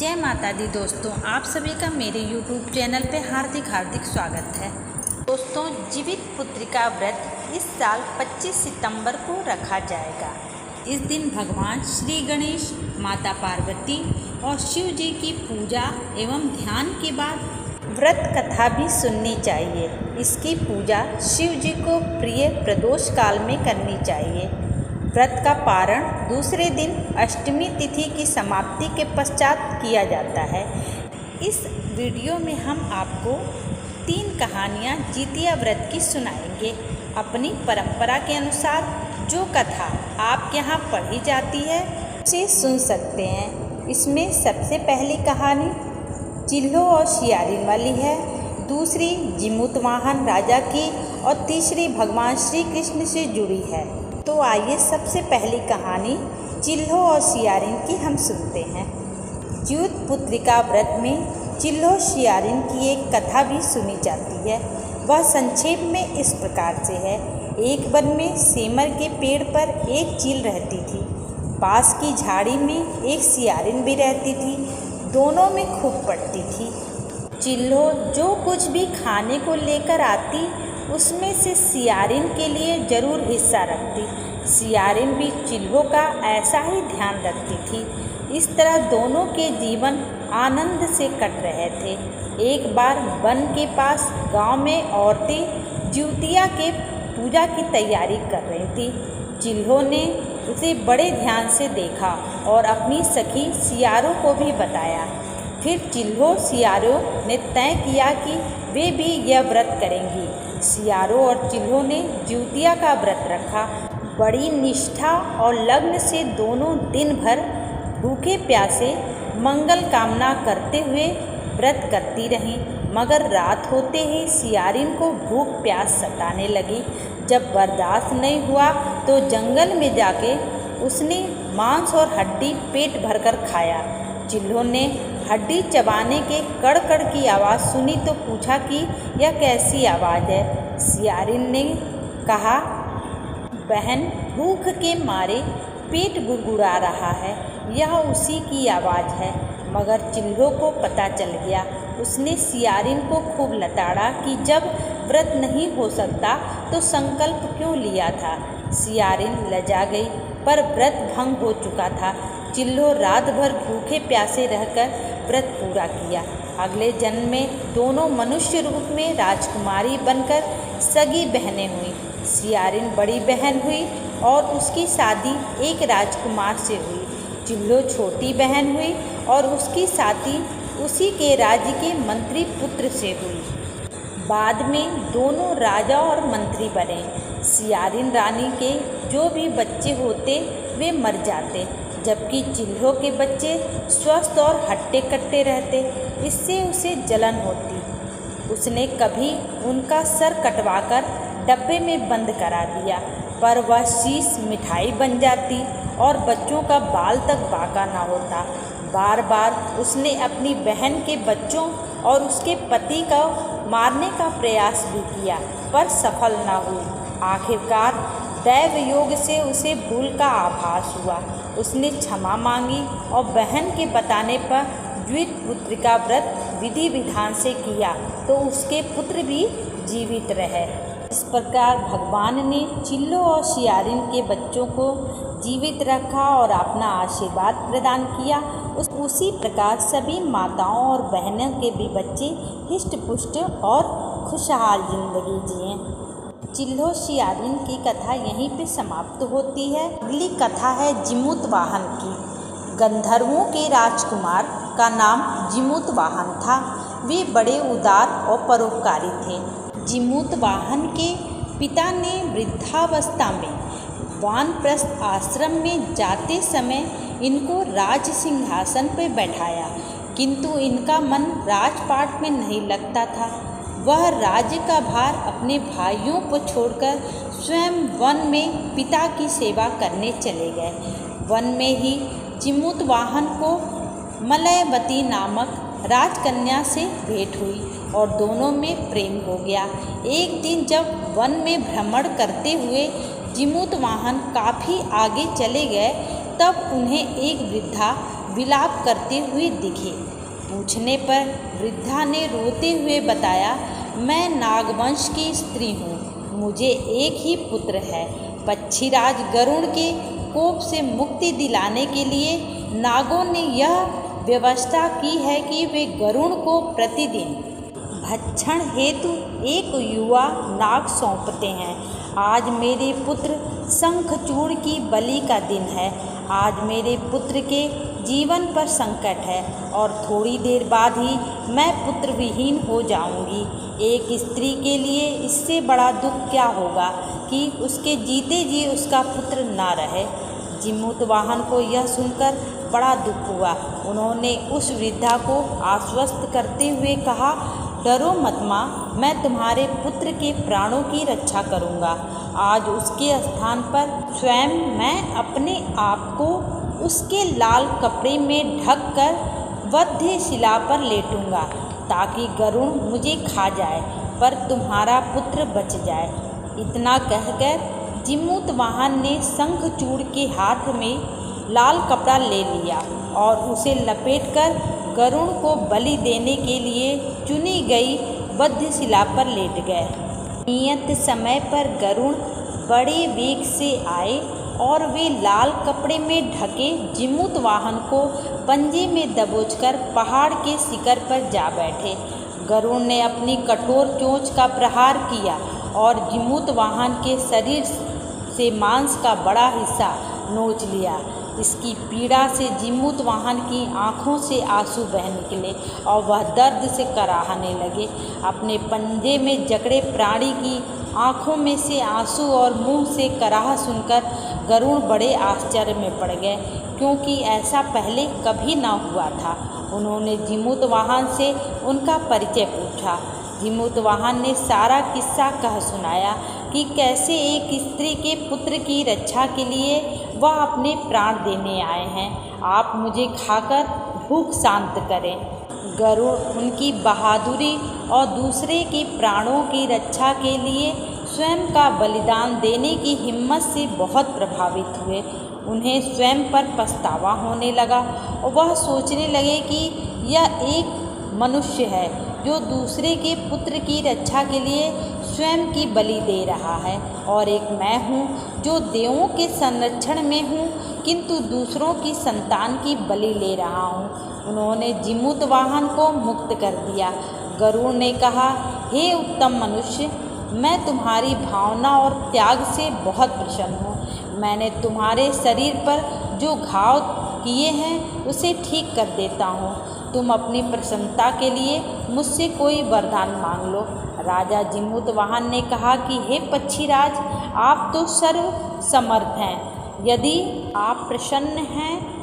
जय माता दी दोस्तों, आप सभी का मेरे YouTube चैनल पे हार्दिक स्वागत है। दोस्तों, जीवित पुत्रिका व्रत इस साल 25 सितंबर को रखा जाएगा। इस दिन भगवान श्री गणेश, माता पार्वती और शिव जी की पूजा एवं ध्यान के बाद व्रत कथा भी सुननी चाहिए। इसकी पूजा शिव जी को प्रिय प्रदोष काल में करनी चाहिए। व्रत का पारण दूसरे दिन अष्टमी तिथि की समाप्ति के पश्चात किया जाता है। इस वीडियो में हम आपको 3 कहानियाँ जितिया व्रत की सुनाएंगे। अपनी परंपरा के अनुसार जो कथा आपके यहाँ पढ़ी जाती है उसे सुन सकते हैं। इसमें सबसे पहली कहानी चिल्हो और सियारिन वाली है, दूसरी जिमूतवाहन राजा की और तीसरी भगवान श्री कृष्ण से जुड़ी है। तो आइए सबसे पहली कहानी चिल्हो और सियारिन की हम सुनते हैं। जीवित पुत्रिका व्रत में चिल्हो सियारिन की एक कथा भी सुनी जाती है। वह संक्षेप में इस प्रकार से है। एक वन में सेमर के पेड़ पर एक चील रहती थी। पास की झाड़ी में एक सियारिन भी रहती थी। दोनों में खूब पड़ती थी। चिल्हो जो कुछ भी खाने को लेकर आती उसमें से सियारिन के लिए जरूर हिस्सा रखती। सियारिन भी चिल्हो का ऐसा ही ध्यान रखती थी। इस तरह दोनों के जीवन आनंद से कट रहे थे। एक बार वन के पास गांव में औरतें जितिया के पूजा की तैयारी कर रही थी। चिल्हो ने उसे बड़े ध्यान से देखा और अपनी सखी सियारों को भी बताया। फिर चिल्हो सियारों ने तय किया कि वे भी यह व्रत करेंगी। सियारों और चिल्हो ने जितिया का व्रत रखा। बड़ी निष्ठा और लग्न से दोनों दिन भर भूखे प्यासे मंगल कामना करते हुए व्रत करती रहीं। मगर रात होते ही सियारिन को भूख प्यास सताने लगी। जब बर्दाश्त नहीं हुआ तो जंगल में जाके उसने मांस और हड्डी पेट भरकर खाया। चिल्हो ने हड्डी चबाने के कड़कड़ की आवाज़ सुनी तो पूछा कि यह कैसी आवाज़ है। सियारिन ने कहा, बहन, भूख के मारे पेट गुड़गुड़ा रहा है, यह उसी की आवाज़ है। मगर चिल्हो को पता चल गया। उसने सियारिन को खूब लताड़ा कि जब व्रत नहीं हो सकता तो संकल्प क्यों लिया था। सियारिन लजा गई, पर व्रत भंग हो चुका था। चिल्हो रात भर भूखे प्यासे रहकर व्रत पूरा किया। अगले जन्म में दोनों मनुष्य रूप में राजकुमारी बनकर सगी बहनें हुई। सियारिन बड़ी बहन हुई और उसकी शादी एक राजकुमार से हुई। चिल्हो छोटी बहन हुई और उसकी शादी उसी के राज्य के मंत्री पुत्र से हुई। बाद में दोनों राजा और मंत्री बने। सियारिन रानी के जो भी बच्चे होते वे मर जाते, जबकि चिल्हो के बच्चे स्वस्थ और हट्टे कट्टे रहते। इससे उसे जलन होती। उसने कभी उनका सर कटवाकर डब्बे में बंद करा दिया, पर वह शीश मिठाई बन जाती और बच्चों का बाल तक बाका न होता। बार बार उसने अपनी बहन के बच्चों और उसके पति को मारने का प्रयास भी किया, पर सफल न हुई। आखिरकार दैव योग से उसे भूल का आभास हुआ। उसने क्षमा मांगी और बहन के बताने पर जीवित पुत्रिका व्रत विधि विधान से किया तो उसके पुत्र भी जीवित रहे। इस प्रकार भगवान ने चिल्हो और सियारिन के बच्चों को जीवित रखा और अपना आशीर्वाद प्रदान किया। उसी प्रकार सभी माताओं और बहनों के भी बच्चे हिष्ट पुष्ट और खुशहाल जिंदगी जिए। चिल्हो सियारिन की कथा यहीं पे समाप्त होती है। अगली कथा है जिमूतवाहन की। गंधर्वों के राजकुमार का नाम जिमूतवाहन था। वे बड़े उदार और परोपकारी थे। जिमूतवाहन के पिता ने वृद्धावस्था में वानप्रस्थ आश्रम में जाते समय इनको राज सिंहासन पर बैठाया, किंतु इनका मन राजपाट में नहीं लगता था। वह राज्य का भार अपने भाइयों को छोड़कर स्वयं वन में पिता की सेवा करने चले गए। वन में ही जिमूतवाहन को मलयवती नामक राजकन्या से भेंट हुई और दोनों में प्रेम हो गया। एक दिन जब वन में भ्रमण करते हुए जिमूतवाहन काफ़ी आगे चले गए, तब उन्हें एक वृद्धा विलाप करते हुए दिखे। पूछने पर वृद्धा ने रोते हुए बताया, मैं नागवंश की स्त्री हूँ, मुझे एक ही पुत्र है। पक्षीराज गरुड़ के कोप से मुक्ति दिलाने के लिए नागों ने यह व्यवस्था की है कि वे गरुड़ को प्रतिदिन भक्षण हेतु एक युवा नाग सौंपते हैं। आज मेरे पुत्र शंखचूड़ की बलि का दिन है। आज मेरे पुत्र के जीवन पर संकट है और थोड़ी देर बाद ही मैं पुत्र विहीन हो जाऊंगी। एक स्त्री के लिए इससे बड़ा दुख क्या होगा कि उसके जीते जी उसका पुत्र ना रहे। जिमूतवाहन को यह सुनकर बड़ा दुख हुआ। उन्होंने उस वृद्धा को आश्वस्त करते हुए कहा, डरो मत माँ, मैं तुम्हारे पुत्र के प्राणों की रक्षा करूँगा। आज उसके स्थान पर स्वयं मैं अपने आप को उसके लाल कपड़े में ढक कर वध्य शिला पर लेटूँगा ताकि गरुड़ मुझे खा जाए पर तुम्हारा पुत्र बच जाए। इतना कहकर जिमूतवाहन ने शंखचूड़ के हाथ में लाल कपड़ा ले लिया और उसे लपेटकर गरुड़ को बलि देने के लिए चुनी गई वध्यशिला पर लेट गए। नियत समय पर गरुड़ बड़े वेग से आए और वे लाल कपड़े में ढके जिमूतवाहन को पंजे में दबोचकर पहाड़ के शिखर पर जा बैठे। गरुड़ ने अपनी कठोर चोंच का प्रहार किया और जिमूतवाहन के शरीर से मांस का बड़ा हिस्सा नोच लिया। इसकी पीड़ा से जिमूतवाहन की आँखों से आंसू बह निकले और वह दर्द से कराहने लगे। अपने पंजे में जकड़े प्राणी की आँखों में से आंसू और मुंह से कराह सुनकर गरुड़ बड़े आश्चर्य में पड़ गए, क्योंकि ऐसा पहले कभी न हुआ था। उन्होंने जिमूतवाहन से उनका परिचय पूछा। जिमूतवाहन ने सारा किस्सा कह सुनाया कि कैसे एक स्त्री के पुत्र की रक्षा के लिए वह अपने प्राण देने आए हैं। आप मुझे खाकर भूख शांत करें। गरुड़ उनकी बहादुरी और दूसरे के प्राणों की रक्षा के लिए स्वयं का बलिदान देने की हिम्मत से बहुत प्रभावित हुए। उन्हें स्वयं पर पछतावा होने लगा और वह सोचने लगे कि यह एक मनुष्य है जो दूसरे के पुत्र की रक्षा के लिए स्वयं की बलि दे रहा है, और एक मैं हूँ जो देवों के संरक्षण में हूँ किंतु दूसरों की संतान की बलि ले रहा हूँ। उन्होंने जिमूतवाहन को मुक्त कर दिया। गरुड़ ने कहा, हे उत्तम मनुष्य, मैं तुम्हारी भावना और त्याग से बहुत प्रसन्न हूँ। मैंने तुम्हारे शरीर पर जो घाव किए हैं उसे ठीक कर देता हूँ। तुम अपनी प्रसन्नता के लिए मुझसे कोई वरदान मांग लो। राजा जिमूतवाहन ने कहा कि हे पक्षीराज, आप तो सर्व समर्थ हैं। यदि आप प्रसन्न हैं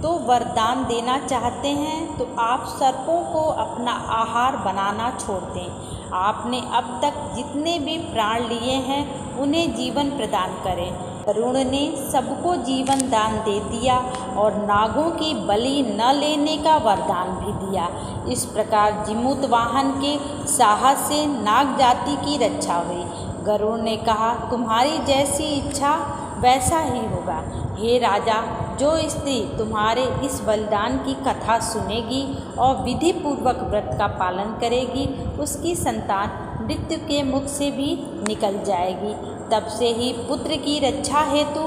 तो वरदान देना चाहते हैं तो आप सर्पों को अपना आहार बनाना छोड़ दें। आपने अब तक जितने भी प्राण लिए हैं उन्हें जीवन प्रदान करें। गरुड़ ने सबको जीवन दान दे दिया और नागों की बलि न लेने का वरदान भी दिया। इस प्रकार जिमूतवाहन के साहस से नाग जाति की रक्षा हुई। गरुड़ ने कहा, तुम्हारी जैसी इच्छा वैसा ही होगा। हे राजा, जो स्त्री तुम्हारे इस बलिदान की कथा सुनेगी और विधि पूर्वक व्रत का पालन करेगी, उसकी संतान मृत्यु के मुख से भी निकल जाएगी। तब से ही पुत्र की रक्षा हेतु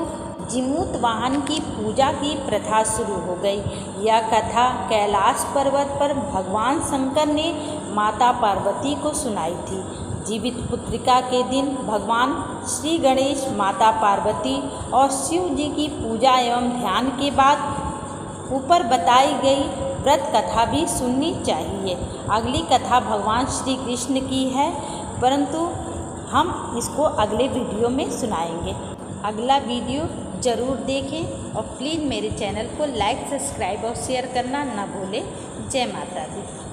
जिमूतवाहन की पूजा की प्रथा शुरू हो गई। यह कथा कैलाश पर्वत पर भगवान शंकर ने माता पार्वती को सुनाई थी। जीवित पुत्रिका के दिन भगवान श्री गणेश, माता पार्वती और शिव जी की पूजा एवं ध्यान के बाद ऊपर बताई गई व्रत कथा भी सुननी चाहिए। अगली कथा भगवान श्री कृष्ण की है, परंतु हम इसको अगले वीडियो में सुनाएंगे। अगला वीडियो ज़रूर देखें और प्लीज़ मेरे चैनल को लाइक, सब्सक्राइब और शेयर करना न भूलें। जय माता दी।